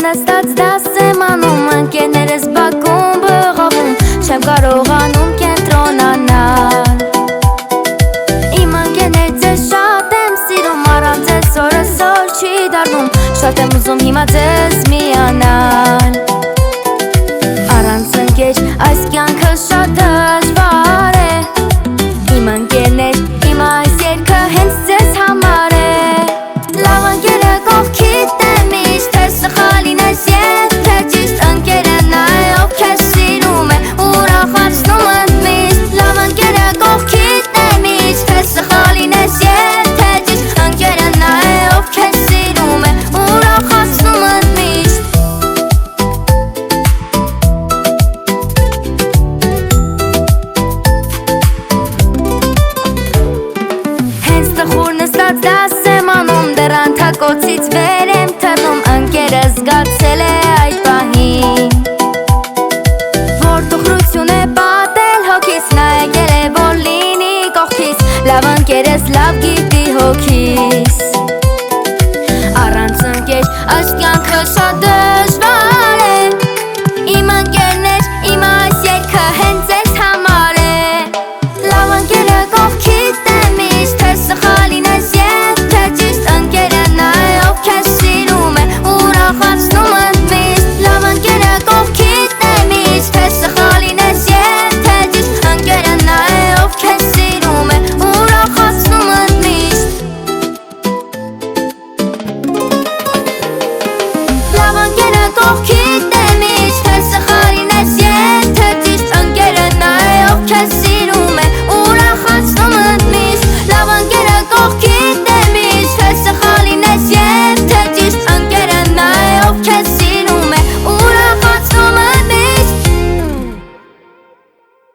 նստած դաս եմ անում, ընկերներս բակում բղավում, չեմ կարողանում կենտրոնանալ։ Իմ ընկերներ ձեզ շատ եմ սիրում, առանց ձեզ օրս օր չի դառնում, շատ եմ ուզում հիմա ձեզ միանալ։ Առանց ընկեր այս կյանքը շատ դժվար է, իմ ընկերներ, իմ այս երգը հենց ձեզ համար է։ Լավ ընկերը կողքիդ է միշտ, թե սխալին ես եթե ճիշտ, ընկերը նա է ով քեզ սիրում է, ուրախացնում ընդմիշտ։ Լավ ընկերը կողքիդ է միշտ, թե սխալին ես եթե ճիշտ, ընկերը նա է ով քեզ սիրում է, ուրախացնում ընդմիշտ։ Հենց տխուր նստած դաս եմ անում, դեռ անթակոցից վեր եմ թռնում, ընկերս զգացել է այդ պահին, որ տխրություն է պատել հոգիս, նա եկել է որ լինի կողքիս, լավ ընկերս լավ գիտի հոգիս։ Առանց ընկեր այս կյանքը շատ դժվար է, իմ ընկերներ, իմ այս երգը հենց ձեզ համար է։ Լավ ընկերը կողքիդ է միշտ, թե սխալին ես եթե ճիշտ, ընկերը նա է ով քեզ սիրում է, ուրախացնում ընդմիշտ։ Լավ ընկերը կողքիդ է միշտ, թե սխալին ես եթե ճիշտ, ընկերը նա է ով քեզ սիրում է, ուրախացնում ընդմիշտ։ Լավ ընկերը կողքիդ է միշտ, թե սխալին ես եթե ճիշտ, ընկերը նա է ով քեզ